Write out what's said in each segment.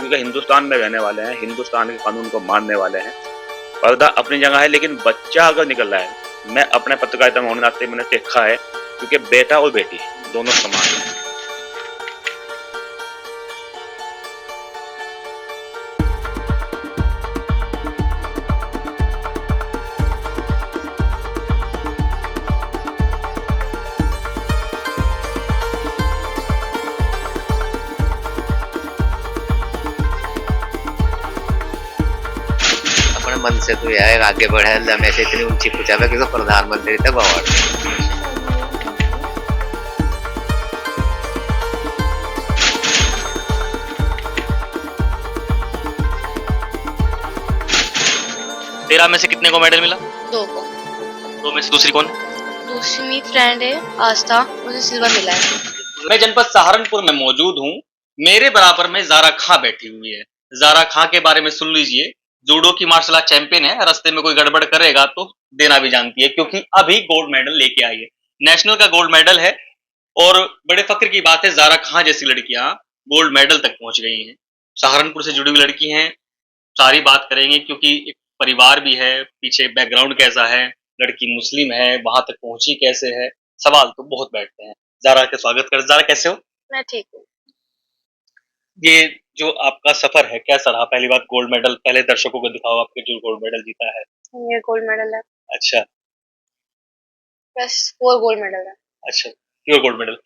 क्योंकि हिंदुस्तान में रहने वाले हैं, हिंदुस्तान के कानून को मानने वाले हैं। पर्दा अपनी जगह है, लेकिन बच्चा अगर निकल रहा है, मैं अपने पत्रकारिता में होने नाते मैंने देखा है, क्योंकि बेटा और बेटी दोनों समान हैं। अपने मन से तो यार आगे बढ़े, अल्लाह में से इतनी ऊंची पहुंचावे कि तो प्रधानमंत्री तक अवार्ड दे। तेरह में से कितने को मेडल मिला? 2 को। 2 में से दूसरी कौन? दूसरी मेरी फ्रेंड है आस्था, उसे सिल्वर मिला है। मैं जनपद सहारनपुर में मौजूद हूँ। मेरे बराबर में जारा खां बैठी हुई है। जारा खां के बारे में सुन लीजिए। जूडो की मार्शल आर्ट चैंपियन है। रास्ते में कोई गड़बड़ करेगा तो देना भी जानती है, क्योंकि अभी गोल्ड मेडल लेके आई है। नेशनल का गोल्ड मेडल है और बड़े फक्र की बात है, जारा खां जैसी लड़कियां गोल्ड मेडल तक पहुंच गई हैं। सहारनपुर से जुड़ी हुई लड़की हैं। सारी बात करेंगे, क्योंकि एक परिवार भी है, पीछे बैकग्राउंड कैसा है, लड़की मुस्लिम है, वहां तक पहुंची कैसे है, सवाल तो बहुत बैठते हैं। जारा का स्वागत कर। जारा कैसे हो? मैं ठीक हूँ। ये जो आपका सफर है कैसा रहा? पहली बार गोल्ड मेडल, पहले दर्शकों को दिखाओ आपके जो गोल्ड मेडल जीता है। ये गोल्ड मेडल है। अच्छा बस 4 गोल्ड मेडल है। अच्छा, प्योर गोल्ड मेडल।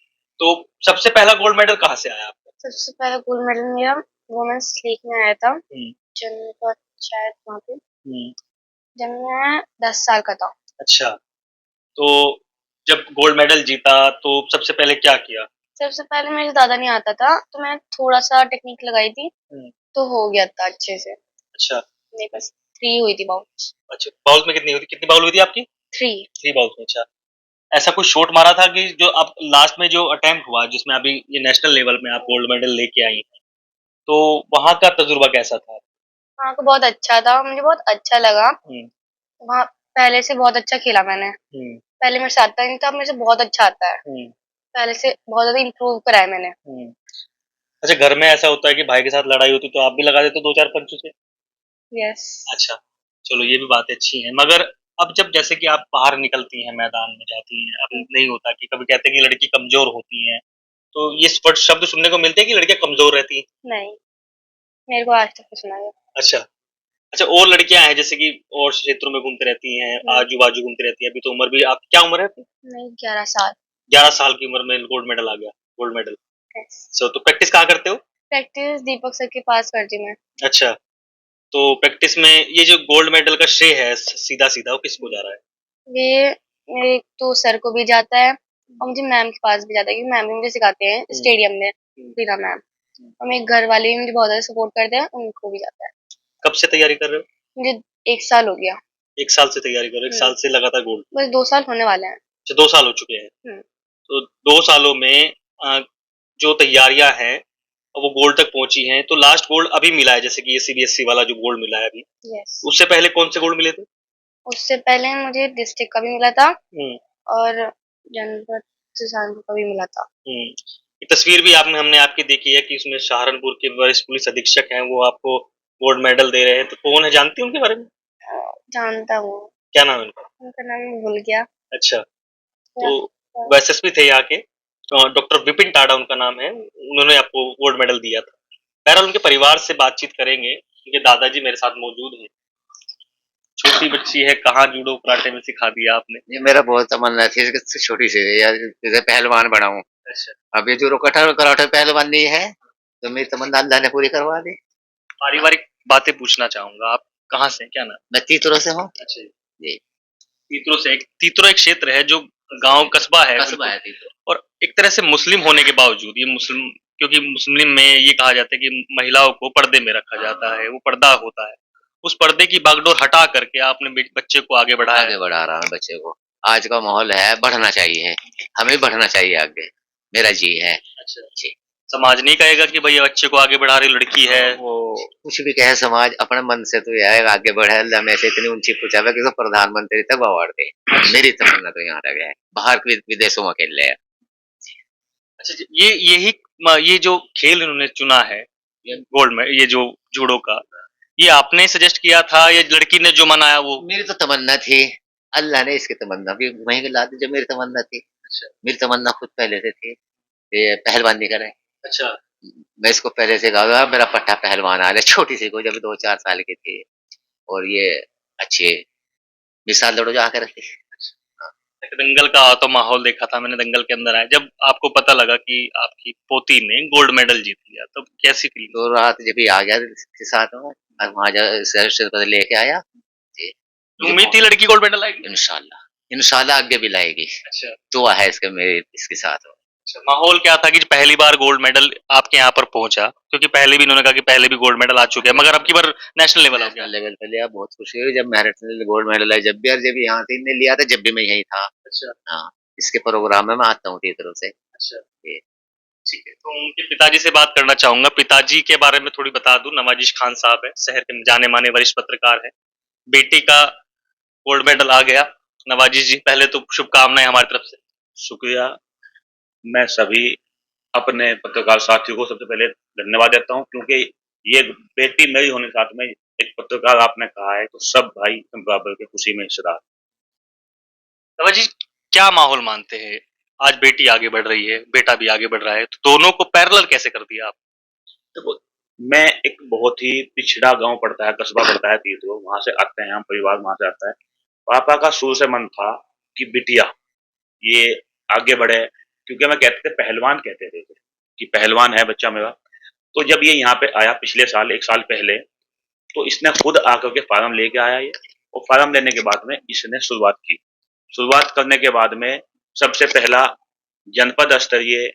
तो सबसे पहला गोल्ड मेडल कहाँ से आया आपका? सबसे पहला गोल्ड मेडल मेरा वुमेन्स लीग में आया था, हम्म, जनपद शायद वहाँ पे, हम्म, जब मैं 10 साल का था। अच्छा। तो जब गोल्ड मेडल जीता तो सबसे पहले क्या किया? सबसे पहले मेरे ज़्यादा नहीं आता था, तो मैं थोड़ा सा टेक्निक लगाई थी, हम्म, तो हो गया था अच्छे से। अच्छा मेरे पास 3 हुई थी बाउल्स। अच्छा। बाउल में कितनी बाउल हुई थी आपकी? 3। 3 बाउल में। अच्छा, ऐसा कोई शॉट मारा था कि जो अब लास्ट में जो अटेम्प्ट हुआ, जिसमें अभी ये नेशनल लेवल में आप गोल्ड मेडल लेके आई हैं, तो वहां का तजुर्बा कैसा था? वहाँ का बहुत अच्छा था, मुझे बहुत अच्छा लगा। हम्म, वहाँ पहले से बहुत अच्छा खेला मैंने। हम्म, पहले मेरे से आता नहीं था, अब मेरे से बहुत अच्छा आता है। हम्म, पहले से बहुत ज़्यादा इम्प्रूव करा है मैंने। हम्म। अच्छा, घर में ऐसा होता है कि भाई के साथ लड़ाई होती तो आप भी लगा देते 2-4 पंच उसे? यस। अच्छा, चलो ये भी बातें अच्छी हैं। मगर अब जब जैसे कि आप बाहर निकलती हैं, मैदान में जाती हैं, अब नहीं होता कि कभी कहते हैं कि लड़की कमजोर होती हैं, तो ये शब्द सुनने को मिलते हैं कि लड़कियां कमजोर रहती हैं। नहीं, मेरे को आज तक नहीं सुना है। अच्छा अच्छा। और लड़कियां हैं जैसे कि और क्षेत्रों में घूमती रहती हैं, आजू बाजू घूमती रहती हैं। अभी तो उम्र भी, आप क्या उम्र है आपकी? नहीं, 11 साल। 11 साल की उम्र में गोल्ड मेडल आ गया। Gold medal. यस। सो तो प्रैक्टिस कहाँ करते हो? प्रैक्टिस दीपक सर के पास करती मैं। अच्छा, तो प्रैक्टिस में ये जो गोल्ड मेडल का श्रेय है सीधा सीधा वो किसको जा रहा है? ये मेरे तो सर को भी जाता है और मुझे मैम के पास भी जाता है, क्योंकि मैम भी मुझे सिखाते हैं स्टेडियम में, रीना मैम। और मेरे घर वाले भी मुझे बहुत ज़्यादा सपोर्ट करते हैं, उनको भी जाता है। कब से तैयारी कर रहे हो? मुझे 1 साल हो गया। 1 साल से तैयारी कर रहे हो? 1 साल से लगातार गोल्ड? बस 2 साल होने वाले हैं। अच्छा, 2 साल हो चुके हैं। हुँ। तो 2 सालों में जो तैयारियां हैं वो गोल्ड तक पहुंची हैं। तो लास्ट गोल्ड अभी मिला है, जैसे कि ये सीबीएसई वाला जो गोल्ड मिला है अभी, यस। उससे पहले कौन से गोल्ड मिले थे? उससे पहले मुझे डिस्ट्रिक्ट का भी मिला था हम्म, और जनपद सहारनपुर का भी मिला था। ये तस्वीर भी आपने हमने आपकी देखी है कि उसमें सहारनपुर के वरिष्ठ पुलिस अधीक्षक हैं, वो आपको गोल्ड मेडल दे रहे हैं। तो कौन है, जानती हैं उनके बारे में? जानता हूँ। क्या नाम है उनका? उनका नाम मैं भूल गया। अच्छा, क्या? तो वो एसएसपी थे यहाँ के, डॉक्टर विपिन टाडा उनका नाम है। उन्होंने आपको गोल्ड मेडल दिया था। बहरहाल उनके परिवार से बातचीत करेंगे, क्योंकि दादाजी मेरे साथ मौजूद हैं। छोटी बच्ची है, कहाँ जूडो कराटे में सिखा दिया आपने? ये मेरा बहुत तमन्ना थी कि छोटी सी यार जैसे पहलवान बनाऊं। अच्छा, अब ये जो कठर कराटे पहलवान नहीं है, तो मेरी तमन्ना अल्लाह ने पूरी करवा दी। पारिवारिक बातें पूछना चाहूंगा। आप कहाँ से हैं, क्या नाम? मैं तीतुरों से हूँ। अच्छा, जी, तीतरो एक क्षेत्र है जो गांव कस्बा है, कस्बा है तीतुर। और एक तरह से मुस्लिम होने के बावजूद ये मुस्लिम, क्योंकि मुस्लिम में ये कहा जाता है कि महिलाओं को पर्दे में रखा जाता है, वो पर्दा होता है। उस पर्दे की बागडोर हटा करके आपने बच्चे को आगे बढ़ाया आगे बढ़ा रहा हूँ बच्चे को। आज का माहौल है, बढ़ना चाहिए, हमें बढ़ना चाहिए आगे। मेरा जी है। अच्छा, जी। समाज नहीं कहेगा कि भाई ये बच्चे को आगे बढ़ा रही लड़की है? वो कुछ भी कहे समाज, अपने मन से तो यार आगे बढ़े, अल्लाह में से इतनी ऊंची पहुंचावे कि तो प्रधानमंत्री तक अवार्ड दे। मेरी तमन्ना तो यहाँ तक है, बाहर के विदेशों में खेल ले। अच्छा, ये जो खेल इन्होंने चुना है, गोल्ड में ये जो जूडो का, ये आपने सजेस्ट किया था या लड़की ने जो मनाया वो? मेरी तो तमन्ना थी, अल्लाह ने इसकी तमन्ना भी वहीं ला दी जो मेरी तमन्ना थी। मेरी तमन्ना खुद पहले से थी, ये पहलवानी करे। अच्छा। मैं इसको पहले से कहा था मेरा पट्टा पहलवान आ रहा है, छोटी सी को जब 2-4 साल की थी और ये अच्छी मिसाल दौड़ो जो आकर रखी। एक दंगल का तो माहौल देखा था मैंने, दंगल के अंदर आया जब आपको पता लगा कि आपकी पोती ने गोल्ड मेडल जीत लिया, तब कैसी फीलिंग? तो रात जब ये आ गया इसके साथ में और वहाँ जा लेके आया जी, मुझे उम्मीद थी लड़की गोल्ड मेडल आएगी? इंशाल्लाह, इंशाल्लाह आगे भी लाएगी। अच्छा। दुआ है इसके मेरे इसके साथ। अच्छा, माहौल क्या था कि पहली बार गोल्ड मेडल आपके यहाँ पर पहुंचा? क्योंकि पहले भी इन्होंने कहा कि पहले भी गोल्ड मेडल आ चुके हैं, मगर अब की बार नेशनल लेवल आ गया। नेशनल लेवल पे लिया, बहुत खुशी हुई जब मेरिट में गोल्ड मेडल आया। जब भी और जब यहाँ से इनने लिया था जब भी मैं यही था। अच्छा। हाँ, इसके प्रोग्राम में मैं आता हूँ तीसरों से। अच्छा। ये ठीक है, तो उनके पिताजी से बात करना चाहूंगा। पिताजी के बारे में थोड़ी बता दूं, नवाजिश खान साहब है, शहर के जाने माने वरिष्ठ पत्रकार है। बेटी का गोल्ड मेडल आ गया। नवाजिश जी, पहले तो शुभकामनाएं हमारी तरफ से। शुक्रिया। मैं सभी अपने पत्रकार साथियों को सबसे पहले धन्यवाद देता हूँ, क्योंकि ये बेटी मेरी होने के साथ में एक पत्रकार आपने कहा है, तो सब भाई बराबर के खुशी में हिस्सेदार। नवाजिश, क्या माहौल मानते हैं? आज बेटी आगे बढ़ रही है, बेटा भी आगे बढ़ रहा है, तो दोनों को पैरेलल कैसे कर दिया आप? देखो, मैं एक बहुत ही पिछड़ा गांव पड़ता है, कस्बा पड़ता है तीतरो, वहां से आते हैं हम, परिवार वहां से आता है। पापा का शुरू से मन था कि बिटिया ये आगे बढ़े, क्योंकि मैं कहते थे पहलवान कहते थे कि पहलवान है बच्चा मेरा। तो जब ये यहाँ पे आया पिछले साल, 1 साल पहले, तो इसने खुद आकर के फार्म लेके आया ये, और फार्म लेने के बाद में इसने शुरुआत की। शुरुआत करने के बाद में सबसे पहला जनपद स्तरीय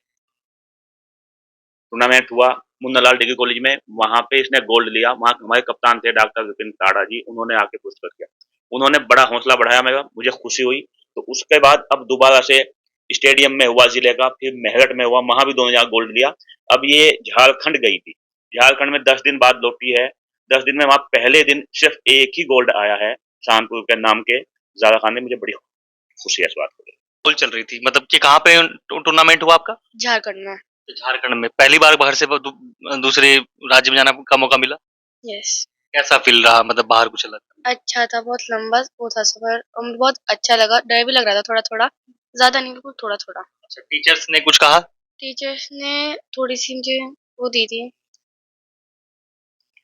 टूर्नामेंट हुआ मुन्नालाल डिग्री कॉलेज में, वहां पे इसने गोल्ड लिया। वहां हमारे कप्तान थे डॉक्टर विपिन ताड़ा जी, उन्होंने आके पुरस्कृत किया। उन्होंने बड़ा हौसला बढ़ाया मेरा, मुझे खुशी हुई। तो उसके बाद अब दोबारा से स्टेडियम में हुआ जिले का, फिर मेरठ में हुआ, वहां भी दोनों जगह गोल्ड लिया। अब ये झारखंड गई थी, झारखंड में 10 दिन बाद लौटी है। 10 दिन में वहां पहले दिन सिर्फ एक ही गोल्ड आया है, शानपुर के नाम के जारा खान ने। मुझे बड़ी खुशी है इस बात को। गोल चल रही थी, मतलब कि कहाँ पे टूर्नामेंट हुआ आपका? झारखंड में। झारखंड में। पहली बार बाहर से दूसरे राज्य में जाने का मौका मिला? यस। कैसा फील रहा, मतलब बाहर कुछ अलग? अच्छा था, बहुत लंबा वो था सफर, बहुत अच्छा लगा। डर भी लग रहा था थोड़ा थोड़ा, ज्यादा नहीं, बिल्कुल थोड़ा थोड़ा। अच्छा, टीचर्स ने कुछ कहा? टीचर्स ने थोड़ी सी मुझे वो दी थी,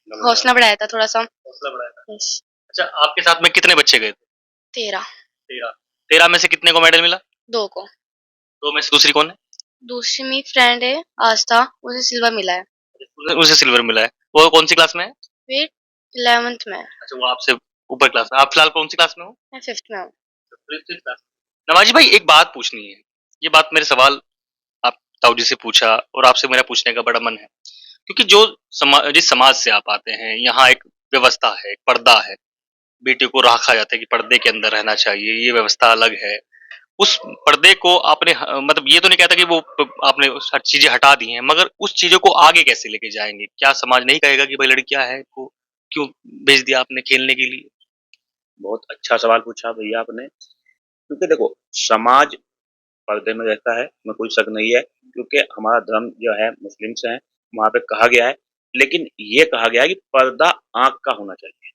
हौसला बढ़ाया था थोड़ा सा। हौसला बढ़ाया था। यस। अच्छा, आपके साथ में कितने बच्चे गए थे? 13। 13। 13 में से कितने को मेडल मिला? 2 को। 2 में से दूसरी कौन है? दूसरी मेरी फ्रेंड है आस्था, उसे सिल्वर मिला है। उसे सिल्वर मिला है। वो कौन सी क्लास में है? वे 11th में है। अच्छा, वो आपसे ऊपर क्लास में। आप फिलहाल कौन सी क्लास में हो? मैं 5th में हूँ। नवाजी भाई, एक बात पूछनी है। ये बात मेरे सवाल आप ताऊ जी से पूछा और आपसे मेरा पूछने का बड़ा मन है, क्योंकि जो जिस समाज से आप आते हैं, यहाँ एक व्यवस्था है, एक पर्दा है। बेटी को रखा जाता है कि पर्दे के अंदर रहना चाहिए, ये व्यवस्था अलग है। उस पर्दे को आपने मतलब ये तो नहीं कहता कि वो आपने हर चीजें हटा दी हैं, मगर उस चीजों को आगे कैसे लेके जाएंगे? क्या समाज नहीं कहेगा कि भाई लड़कियां हैं, को क्यों भेज दिया आपने खेलने के लिए? बहुत अच्छा सवाल पूछा भैया आपने, क्योंकि देखो, समाज पर्दे में रहता है, में कोई शक नहीं है, क्योंकि हमारा धर्म जो है मुस्लिम से है, वहां पे कहा गया है। लेकिन ये कहा गया है कि पर्दा आंख का होना चाहिए।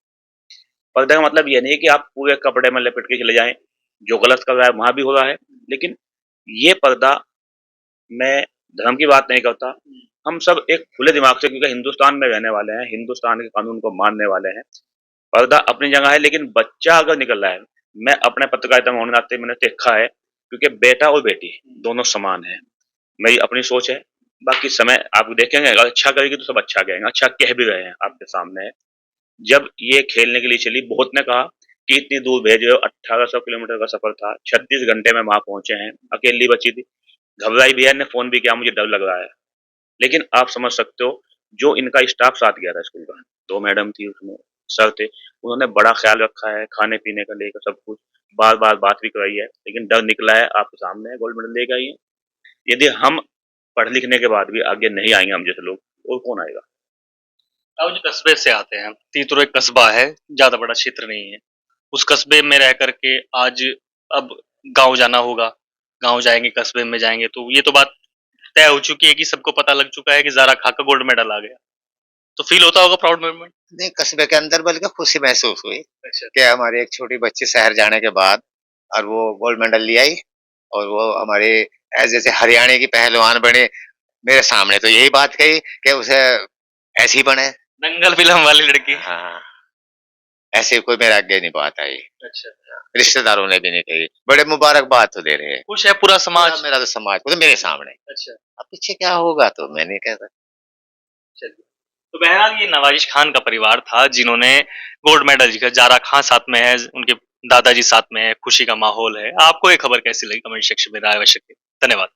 पर्दा का मतलब ये नहीं है कि आप पूरे कपड़े में लपेट के चले जाएं, जो गलत कर रहा है वहां भी हो रहा है। लेकिन ये पर्दा, मैं धर्म की बात नहीं करता, हम सब एक खुले दिमाग से, क्योंकि हिंदुस्तान में रहने वाले हैं, हिंदुस्तान के कानून को मानने वाले हैं। पर्दा अपनी जगह है, लेकिन बच्चा अगर निकल रहा है, मैं अपने पत्रकारिता में होने के नाते मैंने देखा है, क्योंकि बेटा और बेटी दोनों समान है। मेरी अपनी सोच है, बाकी समय आप देखेंगे, अगर अच्छा करेगी तो सब अच्छा कहेंगे, अच्छा कह भी रहे हैं, आपके सामने है। जब ये खेलने के लिए चली, बहुत ने कहा कि इतनी दूर भेजे हो, 1800 किलोमीटर का सफर था, 36 घंटे में वहां पहुंचे हैं, अकेली बची थी, घबराई भी है, ने फोन भी किया, मुझे डर लग रहा है। लेकिन आप समझ सकते हो, जो इनका स्टाफ साथ गया था स्कूल का, 2 मैडम थी उसमें, सर थे, उन्होंने बड़ा ख्याल रखा है, खाने पीने का लेकर सब कुछ, बार बार बात भी कराई है। लेकिन डर निकला है, आपके सामने है, गोल्ड मेडल लेकर आई है। यदि हम पढ़ लिखने के बाद भी आगे नहीं आएंगे हम जैसे लोग, और कौन आएगा? आप जो कस्बे से आते हैं, तीतुर एक कस्बा है, ज्यादा बड़ा क्षेत्र नहीं है। उस कस्बे में रह करके आज अब गांव जाना होगा, गांव जाएंगे, कस्बे में जाएंगे, तो ये तो बात तय हो चुकी है कि सबको पता लग चुका है कि जारा खा का गोल्ड मेडल आ गया। तो फील होता होगा प्राउड मोमेंट। नहीं, कस्बे के अंदर बल्कि खुशी महसूस हुई अच्छा। कि हमारी एक छोटी बच्ची शहर जाने के बाद और वो गोल्ड मेडल ले आई और वो हमारे जैसे हरियाणा की पहलवान बने मेरे सामने, तो यही बात कही कि उसे ऐसे ही बने। दंगल फिल्म वाली लड़की। हाँ, ऐसे कोई मेरे आगे नहीं बात आई, अच्छा। रिश्तेदारों ने भी नहीं कही, बड़े मुबारकबाद तो दे रहे हैं। खुश है पूरा समाज। मेरा तो समाज खुद मेरे सामने। अच्छा। अब पीछे क्या होगा तो मैं नहीं कह सकता। चलिए। तो बहरहाल ये नवाजिश खान का परिवार था जिन्होंने गोल्ड मेडल जीता। जारा खान साथ में है, उनके दादाजी साथ में है, खुशी का माहौल है। आपको ये खबर कैसी लगी कमेंट सेक्शन में राय अवश्य करें। धन्यवाद।